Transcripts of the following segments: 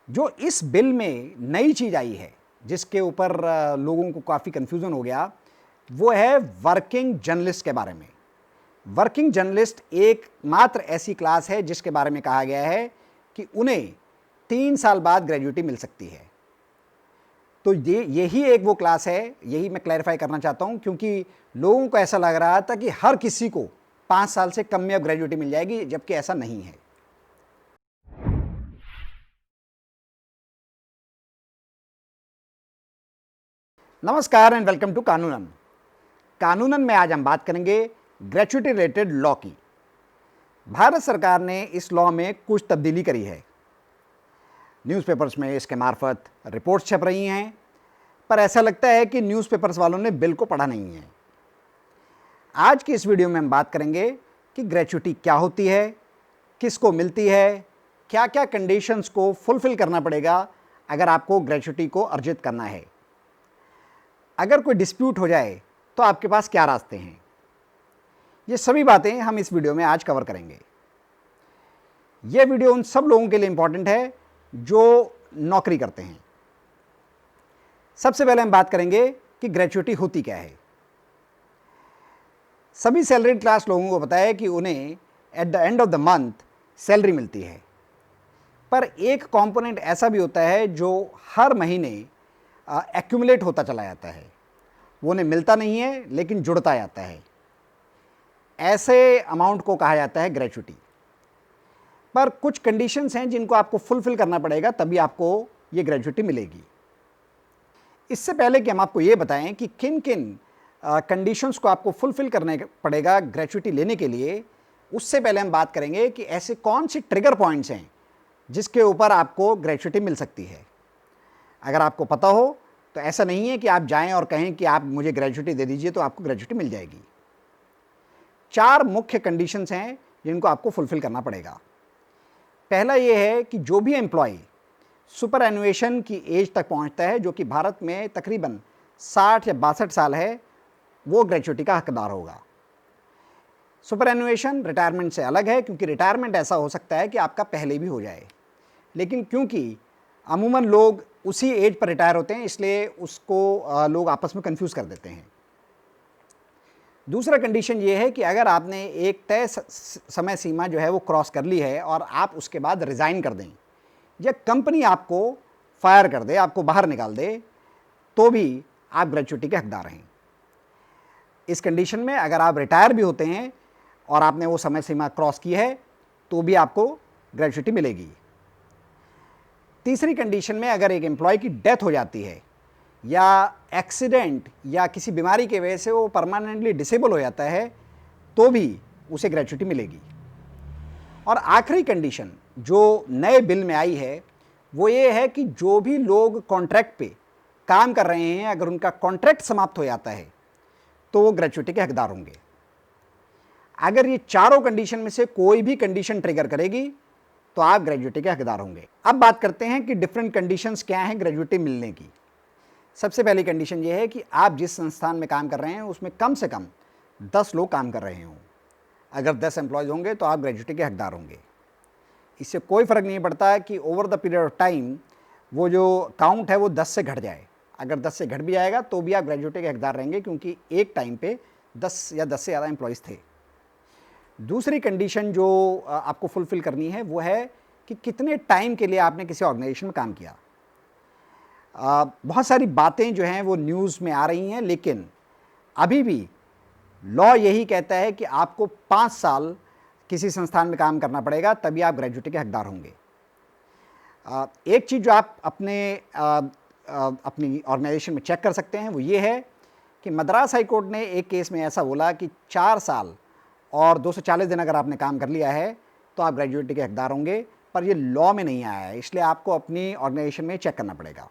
जो इस बिल में नई चीज़ आई है, जिसके ऊपर लोगों को काफ़ी कन्फ्यूज़न हो गया, वो है वर्किंग जर्नलिस्ट के बारे में। वर्किंग जर्नलिस्ट एक मात्र ऐसी क्लास है जिसके बारे में कहा गया है कि उन्हें 3 साल बाद ग्रेजुएटी मिल सकती है। तो यही एक वो क्लास है, यही मैं क्लैरिफाई करना चाहता हूं, क्योंकि लोगों को ऐसा लग रहा था कि हर किसी को 5 साल से कम में अब ग्रेजुएटी मिल जाएगी, जबकि ऐसा नहीं है। नमस्कार एंड वेलकम टू कानूनन। कानूनन में आज हम बात करेंगे ग्रेचुइटी रिलेटेड लॉ की। भारत सरकार ने इस लॉ में कुछ तब्दीली करी है। न्यूज़पेपर्स में इसके मार्फत रिपोर्ट्स छप रही हैं, पर ऐसा लगता है कि न्यूज़पेपर्स वालों ने बिल को पढ़ा नहीं है। आज की इस वीडियो में हम बात करेंगे कि ग्रेचुइटी क्या होती है, किसको मिलती है, क्या क्या कंडीशंस को फुलफिल करना पड़ेगा अगर आपको ग्रेचुइटी को अर्जित करना है। अगर कोई डिस्प्यूट हो जाए तो आपके पास क्या रास्ते हैं, ये सभी बातें हम इस वीडियो में आज कवर करेंगे। यह वीडियो उन सब लोगों के लिए इंपॉर्टेंट है जो नौकरी करते हैं। सबसे पहले हम बात करेंगे कि ग्रेचुइटी होती क्या है। सभी सैलरीड क्लास लोगों को पता है कि उन्हें at the end of the month salary मिलती है, पर एक कंपोनेंट ऐसा भी होता है जो हर महीने एक्यूमुलेट होता चला जाता है। वो उन्हें मिलता नहीं है लेकिन जुड़ता जाता है। ऐसे अमाउंट को कहा जाता है ग्रेचुइटी। पर कुछ कंडीशंस हैं जिनको आपको फुलफिल करना पड़ेगा, तभी आपको ये ग्रेचुइटी मिलेगी। इससे पहले कि हम आपको ये बताएं कि किन किन कंडीशंस को आपको फुलफिल करने पड़ेगा ग्रेचुइटी लेने के लिए, उससे पहले हम बात करेंगे कि ऐसे कौन सी ट्रिगर पॉइंट्स हैं जिसके ऊपर आपको ग्रेचुइटी मिल सकती है। अगर आपको पता हो तो ऐसा नहीं है कि आप जाएं और कहें कि आप मुझे ग्रेचुइटी दे दीजिए तो आपको ग्रेचुइटी मिल जाएगी। 4 मुख्य कंडीशंस हैं जिनको आपको फुलफिल करना पड़ेगा। पहला ये है कि जो भी एम्प्लॉय सुपर एनुएशन की एज तक पहुंचता है, जो कि भारत में तकरीबन 60 या 62 साल है, वो ग्रेचुइटी का हकदार होगा। सुपर एनुएशन रिटायरमेंट से अलग है, क्योंकि रिटायरमेंट ऐसा हो सकता है कि आपका पहले भी हो जाए, लेकिन क्योंकि अमूमन लोग उसी एज पर रिटायर होते हैं, इसलिए उसको लोग आपस में कंफ्यूज कर देते हैं। दूसरा कंडीशन ये है कि अगर आपने एक तय समय सीमा जो है वो क्रॉस कर ली है और आप उसके बाद रिज़ाइन कर दें या कंपनी आपको फायर कर दे, आपको बाहर निकाल दे, तो भी आप ग्रेचुइटी के हकदार हैं। इस कंडीशन में अगर आप रिटायर भी होते हैं और आपने वो समय सीमा क्रॉस की है तो भी आपको ग्रेचुइटी मिलेगी। तीसरी कंडीशन में अगर एक एम्प्लॉय की डेथ हो जाती है या एक्सीडेंट या किसी बीमारी की वजह से वो परमानेंटली डिसेबल हो जाता है, तो भी उसे ग्रेचुइटी मिलेगी। और आखिरी कंडीशन जो नए बिल में आई है वो ये है कि जो भी लोग कॉन्ट्रैक्ट पे काम कर रहे हैं, अगर उनका कॉन्ट्रैक्ट समाप्त हो जाता है तो वो ग्रेचुइटी के हकदार होंगे। अगर ये चारों कंडीशन में से कोई भी कंडीशन ट्रिगर करेगी तो आप ग्रेचुइटी के हकदार होंगे। अब बात करते हैं कि डिफरेंट कंडीशंस क्या हैं ग्रेचुइटी मिलने की। सबसे पहली कंडीशन ये है कि आप जिस संस्थान में काम कर रहे हैं उसमें कम से कम 10 लोग काम कर रहे हों। अगर 10 एम्प्लॉयज़ होंगे तो आप ग्रेचुइटी के हकदार होंगे। इससे कोई फ़र्क नहीं पड़ता कि over the period of time वो जो काउंट है वो 10 से घट जाए। अगर 10 से घट भी जाएगा तो भी आप ग्रेचुइटी के हकदार रहेंगे, क्योंकि एक टाइम पे 10 या 10 से ज़्यादा एम्प्लॉयज़ थे। दूसरी कंडीशन जो आपको फुलफ़िल करनी है वो है कि कितने टाइम के लिए आपने किसी ऑर्गेनाइजेशन में काम किया। बहुत सारी बातें जो हैं वो न्यूज़ में आ रही हैं, लेकिन अभी भी लॉ यही कहता है कि आपको 5 साल किसी संस्थान में काम करना पड़ेगा, तभी आप ग्रेचुइटी के हकदार होंगे। एक चीज़ जो आप अपनी ऑर्गेनाइजेशन में चेक कर सकते हैं वो ये है कि मद्रास हाई कोर्ट ने एक केस में ऐसा बोला कि 4 साल और 240 दिन अगर आपने काम कर लिया है तो आप ग्रेचुइटी के हकदार होंगे, पर ये लॉ में नहीं आया है, इसलिए आपको अपनी ऑर्गेनाइजेशन में चेक करना पड़ेगा।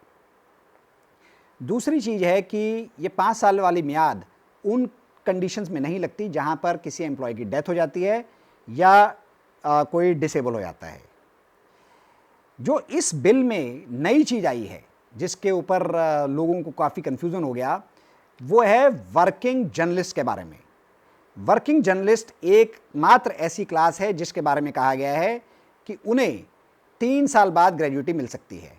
दूसरी चीज़ है कि ये 5 साल वाली मियाद उन कंडीशंस में नहीं लगती जहां पर किसी एम्प्लॉय की डेथ हो जाती है या कोई डिसेबल हो जाता है। जो इस बिल में नई चीज़ आई है जिसके ऊपर लोगों को काफ़ी कन्फ्यूज़न हो गया, वो है वर्किंग जर्नलिस्ट के बारे में। वर्किंग जर्नलिस्ट एक मात्र ऐसी क्लास है जिसके बारे में कहा गया है कि उन्हें 3 साल बाद ग्रेजुएटी मिल सकती है।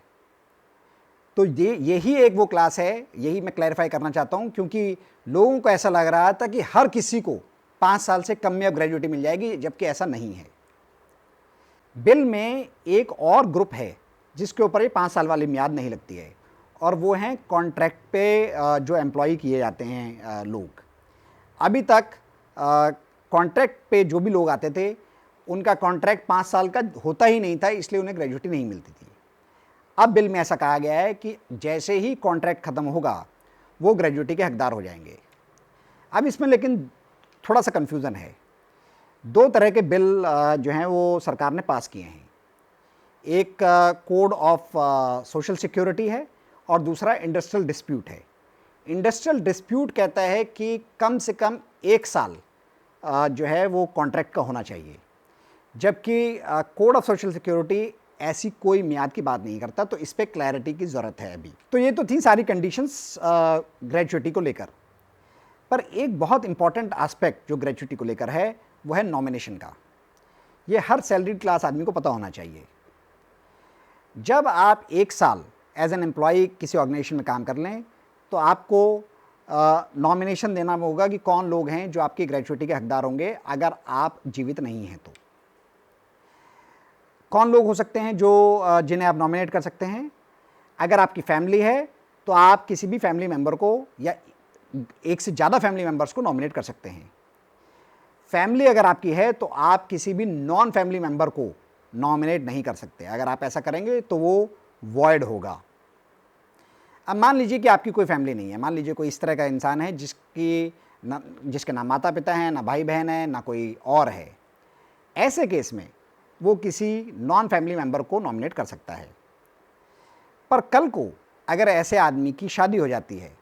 तो यही एक वो क्लास है, यही मैं क्लैरिफाई करना चाहता हूँ, क्योंकि लोगों को ऐसा लग रहा था कि हर किसी को 5 साल से कम में अब ग्रेजुएटी मिल जाएगी, जबकि ऐसा नहीं है। बिल में एक और ग्रुप है जिसके ऊपर ये 5 साल वाली मियाद नहीं लगती है, और वो हैं कॉन्ट्रैक्ट पे जो एम्प्लॉय किए जाते हैं लोग। अभी तक कॉन्ट्रैक्ट पे जो भी लोग आते थे उनका कॉन्ट्रैक्ट 5 साल का होता ही नहीं था, इसलिए उन्हें ग्रेजुएटी नहीं मिलती थी। अब बिल में ऐसा कहा गया है कि जैसे ही कॉन्ट्रैक्ट ख़त्म होगा वो ग्रेजुएटी के हकदार हो जाएंगे। अब इसमें लेकिन थोड़ा सा कन्फ्यूज़न है। 2 तरह के बिल जो हैं वो सरकार ने पास किए हैं। एक कोड ऑफ सोशल सिक्योरिटी है और दूसरा इंडस्ट्रियल डिस्प्यूट है। इंडस्ट्रियल डिस्प्यूट कहता है कि कम से कम 1 साल जो है वो कॉन्ट्रैक्ट का होना चाहिए, जबकि कोड ऑफ सोशल सिक्योरिटी ऐसी कोई मियाद की बात नहीं करता। तो इस पर क्लैरिटी की ज़रूरत है अभी। तो ये तो थी सारी कंडीशंस ग्रेजुएटी को लेकर, पर एक बहुत इंपॉर्टेंट एस्पेक्ट जो ग्रेजुएटी को लेकर है वो है नॉमिनेशन का। ये हर सैलरीड क्लास आदमी को पता होना चाहिए। जब आप 1 साल एज एन एम्प्लॉय किसी ऑर्गेनाइजेशन में काम कर लें तो आपको नॉमिनेशन देना होगा कि कौन लोग हैं जो आपकी ग्रेजुएटी के हकदार होंगे अगर आप जीवित नहीं हैं। तो कौन लोग हो सकते हैं जो जिन्हें आप नॉमिनेट कर सकते हैं? अगर आपकी फैमिली है तो आप किसी भी फैमिली मेम्बर को या एक से ज़्यादा फैमिली मेम्बर्स को नॉमिनेट कर सकते हैं। फैमिली अगर आपकी है तो आप किसी भी नॉन फैमिली मेम्बर को नॉमिनेट नहीं कर सकते। अगर आप ऐसा करेंगे तो वो वॉइड होगा। अब मान लीजिए कि आपकी कोई फैमिली नहीं है, मान लीजिए कोई इस तरह का इंसान है जिसके ना माता पिता हैं, ना भाई बहन है, ना कोई और है। ऐसे केस में वो किसी नॉन फैमिली मेम्बर को नॉमिनेट कर सकता है। पर कल को अगर ऐसे आदमी की शादी हो जाती है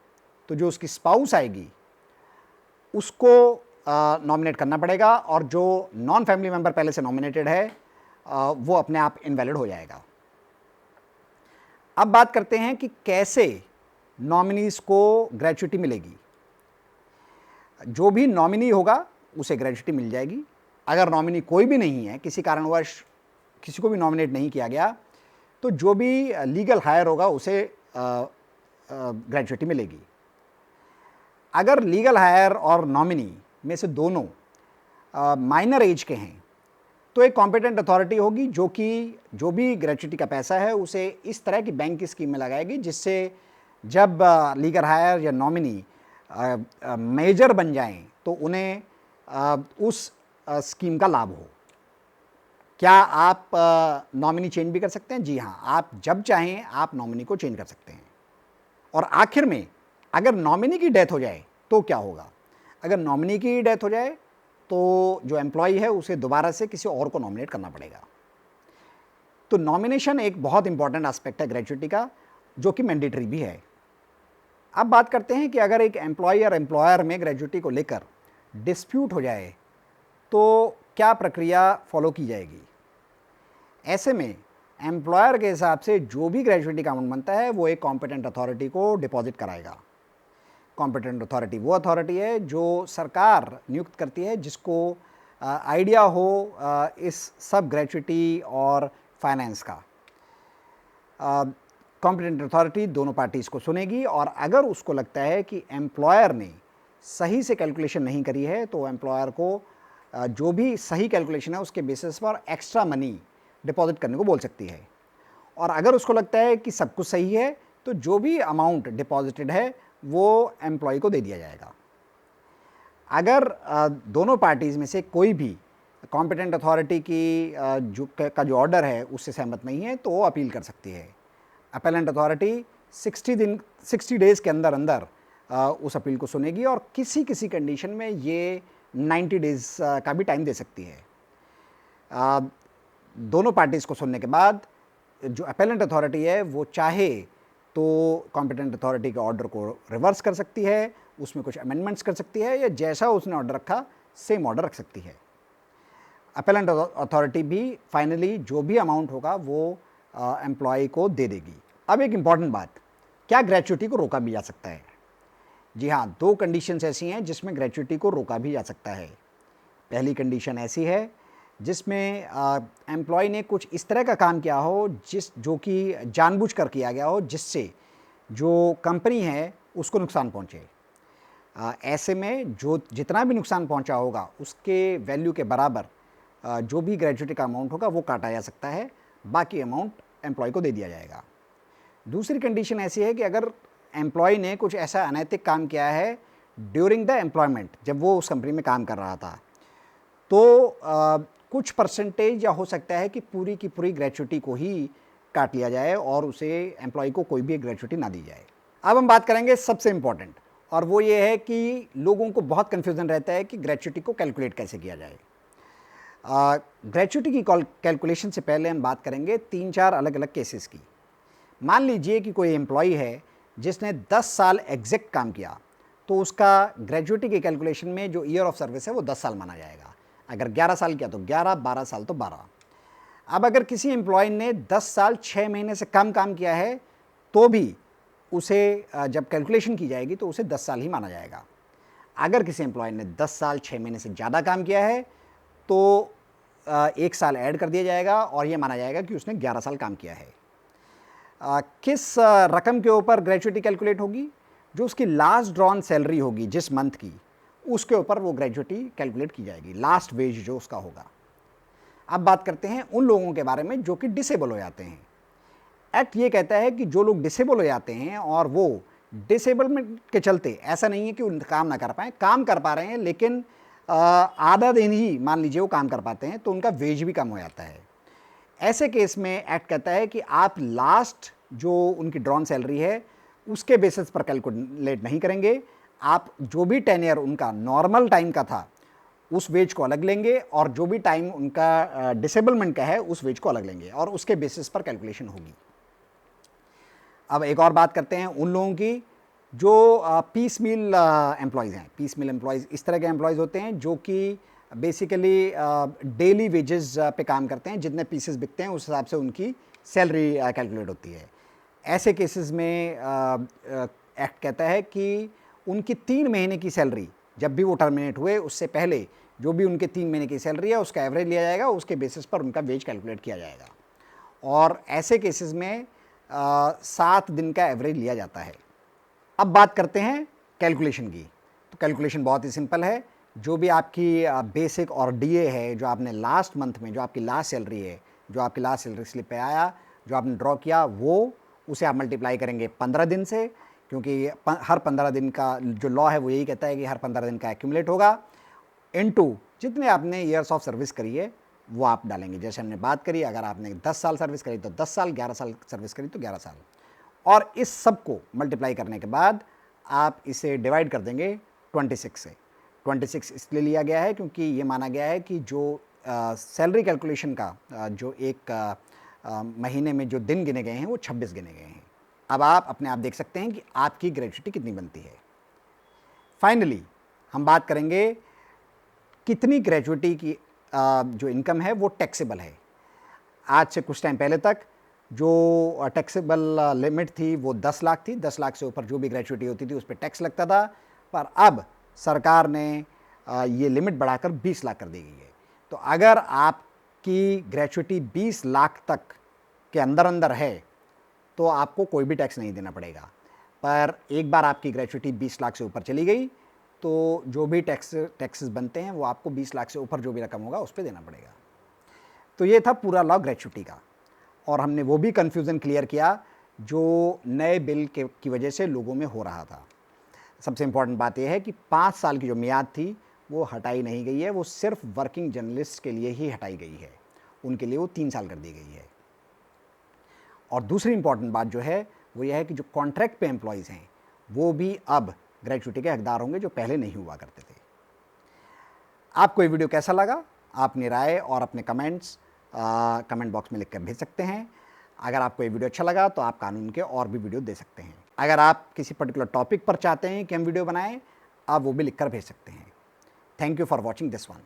तो जो उसकी स्पाउस आएगी उसको नॉमिनेट करना पड़ेगा, और जो नॉन फैमिली मेम्बर पहले से नॉमिनेटेड है वो अपने आप इनवैलिड हो जाएगा। अब बात करते हैं कि कैसे नॉमिनीज़ को ग्रेजुएटी मिलेगी। जो भी नॉमिनी होगा उसे ग्रेजुएटी मिल जाएगी। अगर नॉमिनी कोई भी नहीं है, किसी कारणवश किसी को भी नॉमिनेट नहीं किया गया, तो जो भी लीगल हायर होगा उसे ग्रेजुएटी मिलेगी। अगर लीगल हायर और नॉमिनी में से दोनों माइनर एज के हैं तो एक कॉम्पिटेंट अथॉरिटी होगी जो कि जो भी ग्रेजुएटी का पैसा है उसे इस तरह की बैंक की स्कीम में लगाएगी जिससे जब लीगल हायर या नॉमिनी मेजर बन जाएं तो उन्हें उस स्कीम का लाभ हो। क्या आप नॉमिनी चेंज भी कर सकते हैं? जी हाँ, आप जब चाहें आप नॉमिनी को चेंज कर सकते हैं। और आखिर में अगर नॉमिनी की डेथ हो जाए तो क्या होगा? अगर नॉमिनी की डेथ हो जाए तो जो एम्प्लॉय है उसे दोबारा से किसी और को नॉमिनेट करना पड़ेगा। तो नॉमिनेशन एक बहुत इंपॉर्टेंट एस्पेक्ट है ग्रेजुएटी का, जो कि मैंडेटरी भी है। अब बात करते हैं कि अगर एक एम्प्लॉय और एम्प्लॉयर में ग्रेजुएटी को लेकर डिस्प्यूट हो जाए तो क्या प्रक्रिया फॉलो की जाएगी। ऐसे में एम्प्लॉयर के हिसाब से जो भी ग्रेजुएटी का अमाउंट बनता है वो एक कॉम्पिटेंट अथॉरिटी को डिपॉजिट कराएगा। कॉम्पिटेंट अथॉरिटी वो अथॉरिटी है जो सरकार नियुक्त करती है, जिसको आइडिया हो इस सब ग्रेजुएटी और फाइनेंस का। कॉम्पिटेंट अथॉरिटी दोनों पार्टीज़ को सुनेगी, और अगर उसको लगता है कि एम्प्लॉयर ने सही से कैलकुलेशन नहीं करी है तो एम्प्लॉयर को जो भी सही कैलकुलेशन है उसके बेसिस पर एक्स्ट्रा मनी डिपॉजिट करने को बोल सकती है। और अगर उसको लगता है कि सब कुछ सही है तो जो भी अमाउंट डिपॉजिटेड है वो एम्प्लॉय को दे दिया जाएगा। अगर दोनों पार्टीज़ में से कोई भी कॉम्पिटेंट अथॉरिटी की जो ऑर्डर है उससे सहमत नहीं है तो वो अपील कर सकती है। अपीलेंट अथॉरिटी 60 डेज़ के अंदर अंदर उस अपील को सुनेगी, और किसी किसी कंडीशन में ये 90 डेज़ का भी टाइम दे सकती है। दोनों पार्टीज़ को सुनने के बाद जो अपीलेंट अथॉरिटी है वो चाहे तो कॉम्पिटेंट अथॉरिटी के ऑर्डर को रिवर्स कर सकती है, उसमें कुछ अमेंडमेंट्स कर सकती है, या जैसा उसने ऑर्डर रखा सेम ऑर्डर रख सकती है। अपीलेंट अथॉरिटी भी फाइनली जो भी अमाउंट होगा वो एम्प्लॉय को दे देगी। अब एक इम्पॉर्टेंट बात, क्या ग्रेजुएटी को रोका भी जा सकता है? जी हाँ, 2 कंडीशंस ऐसी हैं जिसमें ग्रेजुएटी को रोका भी जा सकता है। पहली कंडीशन ऐसी है जिसमें एम्प्लॉय ने कुछ इस तरह का काम किया हो जो कि जानबूझकर किया गया हो, जिससे जो कंपनी है उसको नुकसान पहुंचे। ऐसे में जो जितना भी नुकसान पहुंचा होगा उसके वैल्यू के बराबर जो भी ग्रेच्युटी का अमाउंट होगा वो काटा जा सकता है, बाकी अमाउंट एम्प्लॉय को दे दिया जाएगा। दूसरी कंडीशन ऐसी है कि अगर एम्प्लॉय ने कुछ ऐसा अनैतिक काम किया है ड्यूरिंग द एम्प्लॉयमेंट, जब वो उस कंपनी में काम कर रहा था, तो कुछ परसेंटेज या हो सकता है कि पूरी की पूरी ग्रेच्युटी को ही काट लिया जाए और उसे एम्प्लॉय को कोई भी ग्रेच्युटी ना दी जाए। अब हम बात करेंगे सबसे इम्पॉर्टेंट, और वो ये है कि लोगों को बहुत कन्फ्यूज़न रहता है कि ग्रेच्युटी को कैलकुलेट कैसे किया जाए। ग्रेच्युटी की कैलकुलेशन से पहले हम बात करेंगे 3-4 अलग अलग केसेस की। मान लीजिए कि कोई एम्प्लॉय है जिसने 10 साल एग्जैक्ट काम किया, तो उसका ग्रेच्युटी की कैलकुलेशन में जो ईयर ऑफ सर्विस है वो 10 साल माना जाएगा। अगर 11 साल किया तो 11, 12 साल तो 12। अब अगर किसी एम्प्लॉय ने 10 साल 6 महीने से कम काम किया है तो भी उसे जब कैलकुलेशन की जाएगी तो उसे 10 साल ही माना जाएगा। अगर किसी एम्प्लॉय ने 10 साल 6 महीने से ज़्यादा काम किया है तो 1 साल ऐड कर दिया जाएगा और यह माना जाएगा कि उसने 11 साल काम किया है। किस रकम के ऊपर ग्रेच्युटी कैलकुलेट होगी? जो उसकी लास्ट ड्रॉन सैलरी होगी जिस मंथ की, उसके ऊपर वो ग्रेच्युटी कैलकुलेट की जाएगी, लास्ट वेज जो उसका होगा। अब बात करते हैं उन लोगों के बारे में जो कि डिसेबल हो जाते हैं। एक्ट ये कहता है कि जो लोग डिसेबल हो जाते हैं और वो डिसेबलमेंट के चलते, ऐसा नहीं है कि उन काम ना कर पाएँ, काम कर पा रहे हैं लेकिन आधा दिन ही मान लीजिए वो काम कर पाते हैं, तो उनका वेज भी कम हो जाता है। ऐसे केस में एक्ट कहता है कि आप लास्ट जो उनकी ड्रॉन सैलरी है उसके बेसिस पर कैलकुलेट नहीं करेंगे, आप जो भी टेन्योर उनका नॉर्मल टाइम का था उस वेज को अलग लेंगे और जो भी टाइम उनका डिसेबलमेंट का है उस वेज को अलग लेंगे और उसके बेसिस पर कैलकुलेशन होगी। अब एक और बात करते हैं उन लोगों की जो पीस मील एम्प्लॉयज़ हैं। पीस मील एम्प्लॉयज़ इस तरह के एम्प्लॉयज़ होते हैं जो कि बेसिकली डेली वेजेस पे काम करते हैं, जितने पीसेस बिकते हैं उस हिसाब से उनकी सैलरी कैलकुलेट होती है। ऐसे केसेस में एक्ट कहता है कि उनकी 3 महीने की सैलरी जब भी वो टर्मिनेट हुए उससे पहले जो भी उनके 3 महीने की सैलरी है उसका एवरेज लिया जाएगा, उसके बेसिस पर उनका वेज कैलकुलेट किया जाएगा और ऐसे केसेस में 7 दिन का एवरेज लिया जाता है। अब बात करते हैं कैलकुलेशन की। तो कैलकुलेशन बहुत ही सिंपल है। जो भी आपकी बेसिक और डीए है, जो आपने लास्ट मंथ में जो आपकी लास्ट सैलरी है, जो आपकी लास्ट सैलरी स्लिप पे आया, जो आपने ड्रॉ किया, वो उसे आप मल्टीप्लाई करेंगे 15 दिन से, क्योंकि हर 15 दिन का जो लॉ है वो यही कहता है कि हर 15 दिन का एक्यूमुलेट होगा, इनटू जितने आपने ईयर्स ऑफ सर्विस करी है वो आप डालेंगे। जैसे हमने बात करी, अगर आपने 10 साल सर्विस करी तो 10 साल, 11 साल सर्विस करी तो 11 साल, और इस सब को मल्टीप्लाई करने के बाद आप इसे डिवाइड कर देंगे 26 से। 26 इसलिए लिया गया है क्योंकि ये माना गया है कि जो सैलरी कैलकुलेशन का जो एक महीने में जो दिन गिने गए हैं वो 26 गिने गए हैं। अब आप अपने आप देख सकते हैं कि आपकी ग्रेच्युटी कितनी बनती है। फाइनली हम बात करेंगे कितनी ग्रेच्युटी की जो इनकम है वो टैक्सेबल है। आज से कुछ टाइम पहले तक जो टैक्सेबल लिमिट थी वो 10 लाख थी। 10 लाख से ऊपर जो भी ग्रेच्युटी होती थी उस पर टैक्स लगता था, पर अब सरकार ने ये लिमिट बढ़ाकर 20 लाख कर दी गई है। तो अगर आपकी ग्रेच्युटी 20 लाख तक के अंदर अंदर है तो आपको कोई भी टैक्स नहीं देना पड़ेगा, पर एक बार आपकी ग्रेच्युटी 20 लाख से ऊपर चली गई तो जो भी टैक्सेस बनते हैं वो आपको 20 लाख से ऊपर जो भी रकम होगा उस पर देना पड़ेगा। तो ये था पूरा लॉ ग्रेच्युटी का, और हमने वो भी कन्फ्यूज़न क्लियर किया जो नए बिल की वजह से लोगों में हो रहा था। सबसे इम्पॉर्टेंट बात यह है कि 5 साल की जो मियाद थी वो हटाई नहीं गई है, वो सिर्फ वर्किंग जर्नलिस्ट के लिए ही हटाई गई है, उनके लिए वो 3 साल कर दी गई है। और दूसरी इम्पॉर्टेंट बात जो है वो यह है कि जो कॉन्ट्रैक्ट पे एम्प्लॉयज़ हैं वो भी अब ग्रेच्युटी के हकदार होंगे जो पहले नहीं हुआ करते थे। आपको ये वीडियो कैसा लगा? आप अपनी राय और अपने कमेंट्स कमेंट बॉक्स में लिखकर भेज सकते हैं। अगर आपको ये वीडियो अच्छा लगा तो आप कानून के और भी वीडियो दे सकते हैं। अगर आप किसी पर्टिकुलर टॉपिक पर चाहते हैं कि हम वीडियो बनाएं, आप वो भी लिखकर भेज सकते हैं। Thank you for watching this one.